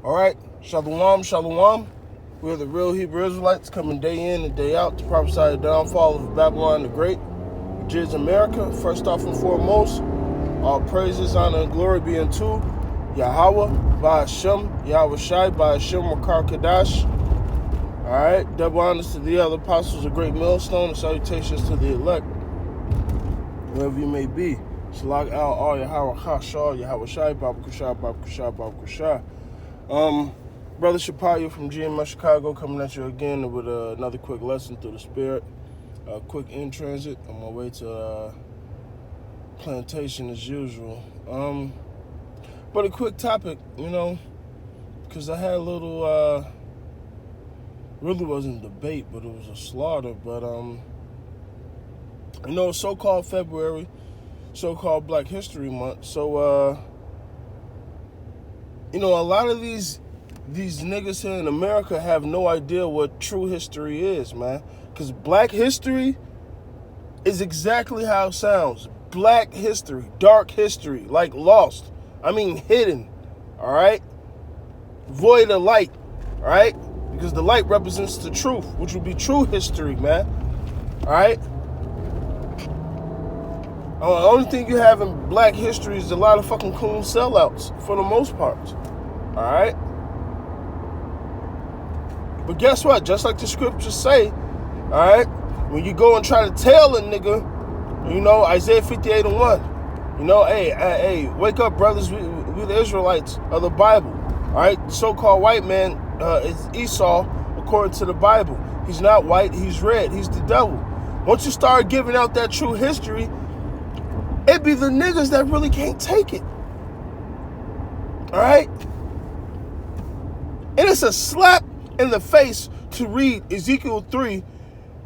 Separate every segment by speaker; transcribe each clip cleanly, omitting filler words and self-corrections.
Speaker 1: All right, Shalom, Shalom. We're the real Hebrew Israelites coming day in and day out to prophesy the downfall of Babylon the Great, which is America. First off and foremost, all praises, honor, and glory be unto Yahweh, Ba'ashem, Yahweh Shai, Ba'ashem, Makar Kadash. All right, double honors to the other apostles of Great Millstone and salutations to the elect, wherever you may be. Shalak al Yahweh Chashah, Yahweh Shai, Baba Kushah, Baba Kushah, Baba Kushah. Brother Shapayo from GMS Chicago coming at you again with another quick lesson through the Spirit. Quick in transit on my way to plantation as usual. But a quick topic, because I had a little, really wasn't a debate, but it was a slaughter. But, so-called February, so-called Black History Month. So, a lot of these niggas here in America have no idea what true history is, man. Because black history is exactly how it sounds. Black history, dark history, like lost. I mean hidden, all right? Void of light, all right? Because the light represents the truth, which would be true history, man, all right? The only thing you have in black history is a lot of fucking coon sellouts, for the most part, all right? But guess what? Just like the scriptures say, all right, when you go and try to tell a nigga, Isaiah 58:1, hey, wake up, brothers. We the Israelites of the Bible, all right? So-called white man is Esau, according to the Bible. He's not white. He's red. He's the devil. Once you start giving out that true history, it be the niggas that really can't take it, all right? And it's a slap in the face to read Ezekiel 3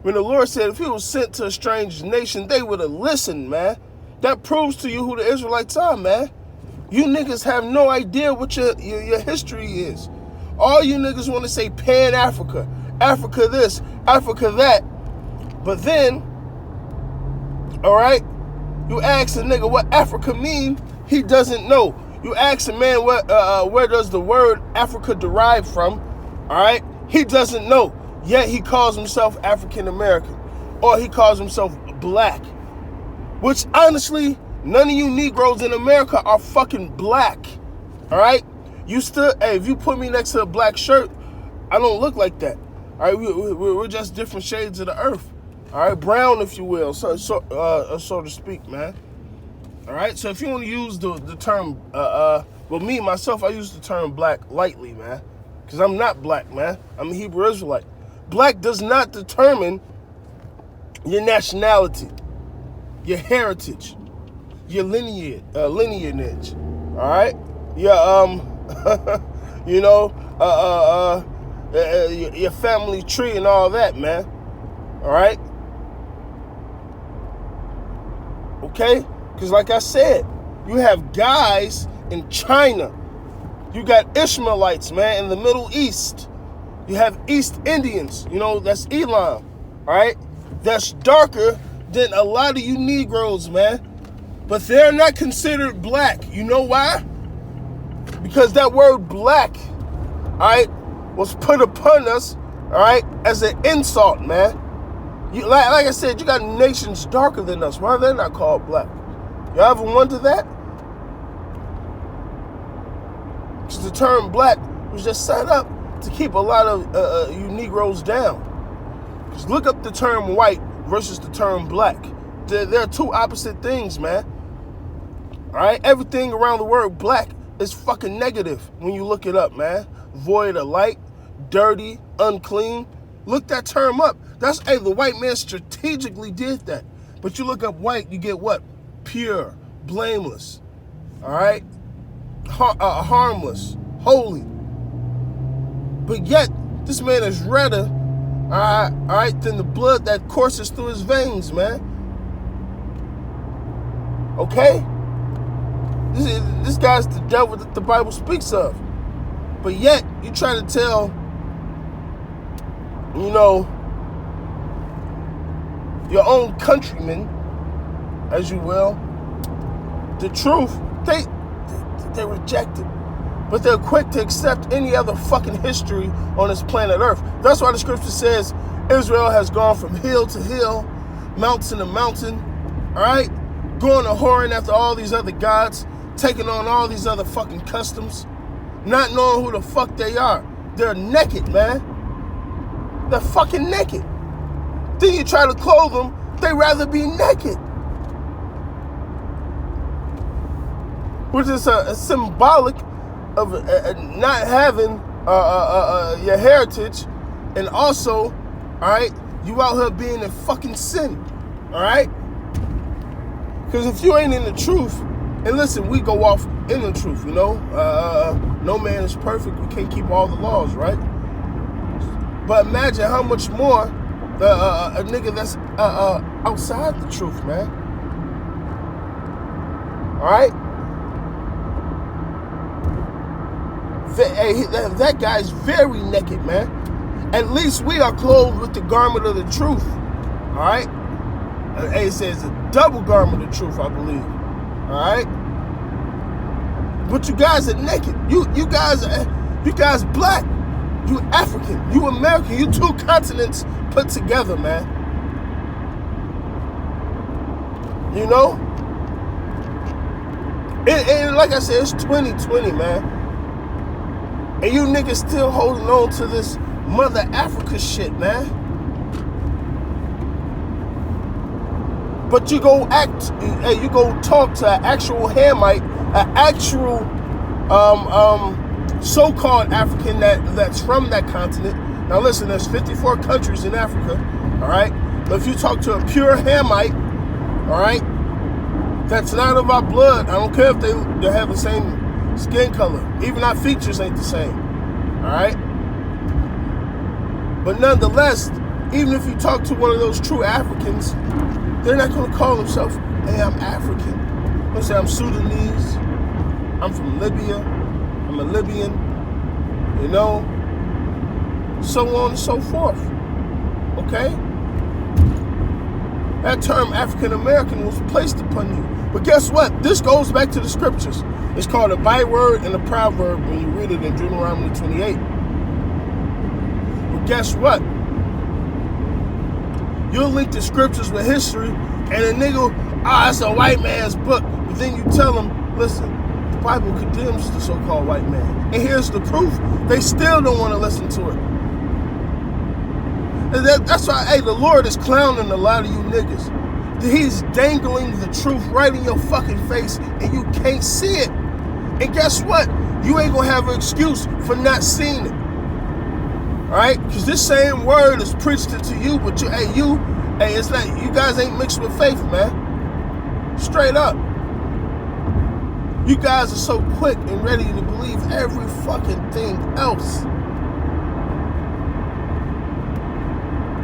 Speaker 1: when the Lord said if he was sent to a strange nation, they would have listened, man. That proves to you who the Israelites are, man. You niggas have no idea what your history is. All you niggas want to say Pan-Africa, Africa this, Africa that. But then, all right, you ask a nigga what Africa mean, he doesn't know. You ask a man where does the word Africa derive from, all right? He doesn't know. Yet he calls himself African American. Or he calls himself black. Which, honestly, none of you Negroes in America are fucking black. All right? If you put me next to a black shirt, I don't look like that. All right? We're just different shades of the earth. All right? Brown, if you will, so to speak, man. All right? So if you want to use the term, myself, I use the term black lightly, man. Because I'm not black, man. I'm a Hebrew Israelite. Black does not determine your nationality, your heritage, your lineage. All right? Your family tree and all that, man. All right? Okay? Because like I said, you have guys in China. You got Ishmaelites, man, in the Middle East. You have East Indians, that's Elam, all right? That's darker than a lot of you Negroes, man. But they're not considered black. You know why? Because that word black, all right, was put upon us, all right, as an insult, man. Like I said, you got nations darker than us. Why are they not called black? Y'all ever wonder that? The term black was just set up to keep a lot of you Negroes down. Just look up the term white versus the term black. They're two opposite things, man. All right? Everything around the word black is fucking negative when you look it up, man. Void of light, dirty, unclean. Look that term up. The white man strategically did that. But you look up white, you get what? Pure, blameless. All right? Harmless, holy. But yet, this man is redder, all right, than the blood that courses through his veins, man. Okay? This guy's the devil that the Bible speaks of. But yet, you try to tell, your own countrymen, as you will, the truth, they reject it. but they're quick to accept any other fucking history on this planet Earth. That's why the scripture says Israel has gone from hill to hill, mountain to mountain, all right? Going to whoring after all these other gods, taking on all these other fucking customs, not knowing who the fuck they are. They're naked, man. They're fucking naked. Then you try to clothe them, they rather be naked. Which is a symbolic of not having your heritage, and also, all right, you out here being in fucking sin, all right? Because if you ain't in the truth, and listen, we go off in the truth, you know? No man is perfect. We can't keep all the laws, right? But imagine how much more a nigga that's outside the truth, man. All right? That guy's very naked, man. At least we are clothed with the garment of the truth. All right? It says a double garment of truth, I believe. All right? But you guys are naked. You guys black. You African. You American. You two continents put together, man. You know? And like I said, it's 2020, man. And you niggas still holding on to this Mother Africa shit, man. But you go you go talk to an actual Hamite, an actual so-called African that's from that continent. Now listen, there's 54 countries in Africa, all right? But if you talk to a pure Hamite, all right, that's not of our blood. I don't care if they have the same skin color. Even our features ain't the same, all right? But nonetheless, even if you talk to one of those true Africans, they're not going to call themselves, hey, I'm African. They're going to say, I'm Sudanese, I'm from Libya, I'm a Libyan, you know, so on and so forth, okay? That term African American was placed upon you. But guess what? This goes back to the scriptures. It's called a byword and a proverb when you read it in Deuteronomy 28. But guess what? You'll link the scriptures with history, and a nigga, it's a white man's book. But then you tell them, listen, the Bible condemns the so-called white man. And here's the proof. They still don't want to listen to it. And that's why, hey, the Lord is clowning a lot of you niggas. He's dangling the truth right in your fucking face, and you can't see it. And guess what? You ain't gonna have an excuse for not seeing it. Alright? Because this same word is preached to you, but it's like you guys ain't mixed with faith, man. Straight up. You guys are so quick and ready to believe every fucking thing else.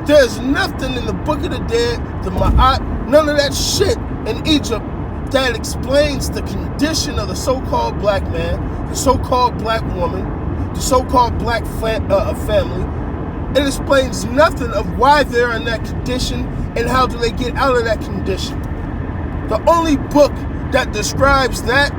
Speaker 1: There's nothing in the Book of the Dead, the Ma'at, none of that shit in Egypt that explains the condition of the so-called black man, the so-called black woman, the so-called black family. It explains nothing of why they're in that condition and how do they get out of that condition. The only book that describes that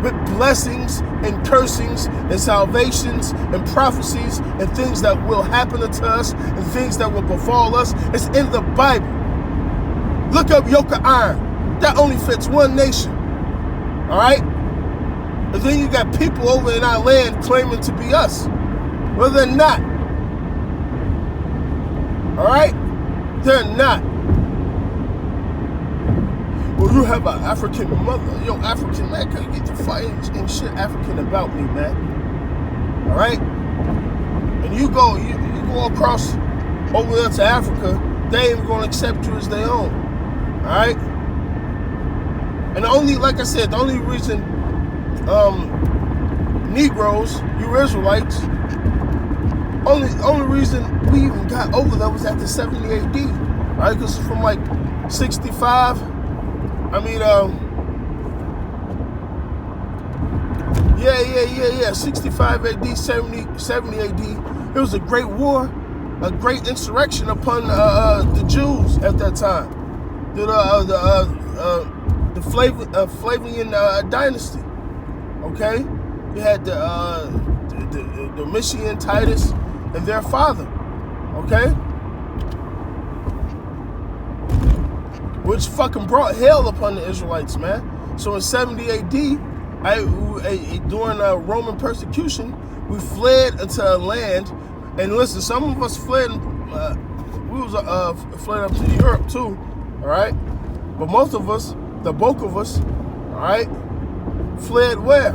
Speaker 1: with blessings and cursings and salvations and prophecies and things that will happen to us and things that will befall us is in the Bible. Look up yoke of iron. That only fits one nation. All right? And then you got people over in our land claiming to be us. Well, they're not. All right? They're not. Well, you have an African mother. Yo, African man, can't get the fight and shit African about me, man. All right? And you go across over there to Africa, they ain't even gonna accept you as their own. All right? And the only reason Negroes, you Israelites, only reason we even got over there was after 70 AD, right? Because from like 65, 65 AD, 70 AD, it was a great war, a great insurrection upon the Jews at that time. The Flavian dynasty, okay? You had the Domitian Titus and their father, okay? Which fucking brought hell upon the Israelites, man. So in 70 AD, during Roman persecution, we fled into a land, and listen, some of us fled, fled up to Europe too, all right? But most of us, the bulk of us, all right, fled where?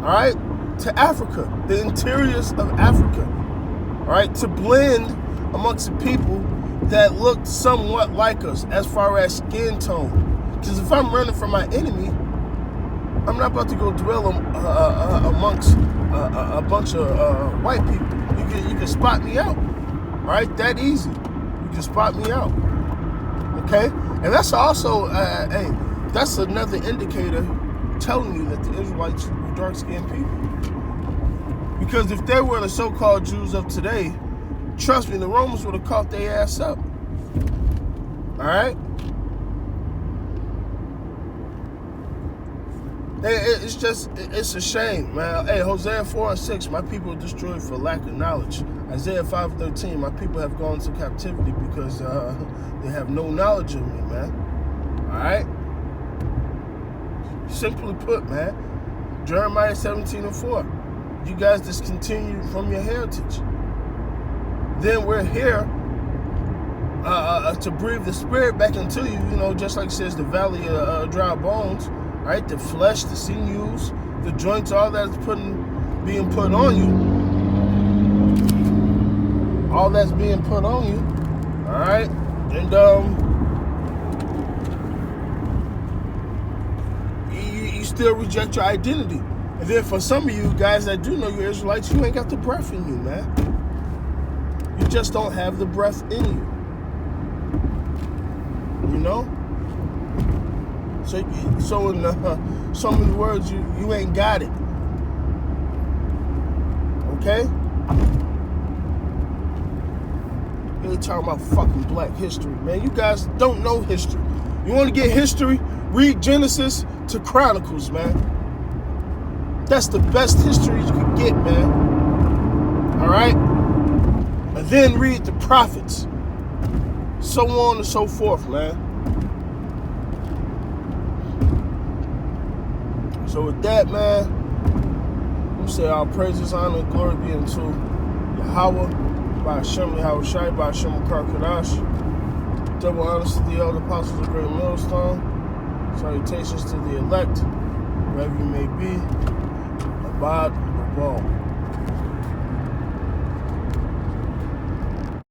Speaker 1: All right, to Africa, the interiors of Africa, all right, to blend amongst the people that looked somewhat like us as far as skin tone. Because if I'm running from my enemy, I'm not about to go dwell amongst a bunch of white people. You can spot me out, all right? That easy. You can spot me out, okay? And that's also, hey, that's another indicator telling you that the Israelites were dark-skinned people. Because if they were the so-called Jews of today, trust me, the Romans would have caught their ass up. All right? It's a shame, man. Hey, Hosea 4:6, my people are destroyed for lack of knowledge. Isaiah 5:13, my people have gone into captivity because they have no knowledge of me, man. All right? Simply put, man, Jeremiah 17:4, you guys discontinued from your heritage. Then we're here to breathe the spirit back into you, you know, just like it says the valley of dry bones, right? The flesh, the sinews, the joints, all that's being put on you. All that's being put on you, all right? And you still reject your identity. And then for some of you guys that do know you're Israelites, you ain't got the breath in you, man. You just don't have the breath in you. You know? So in so many words, you ain't got it. Okay? You're talking about fucking black history, man. You guys don't know history. You want to get history? Read Genesis to Chronicles, man. That's the best history you can get, man. All right? And then read the prophets. So on and so forth, man. So with that, man, we say our praises, honor, and glory be unto Yahweh, by Hashem, Yahweh Shai, by Hashem, Kadash. Double honors to the elder apostles of Great Millstone. Salutations to the elect, wherever you may be. Abad, Abad.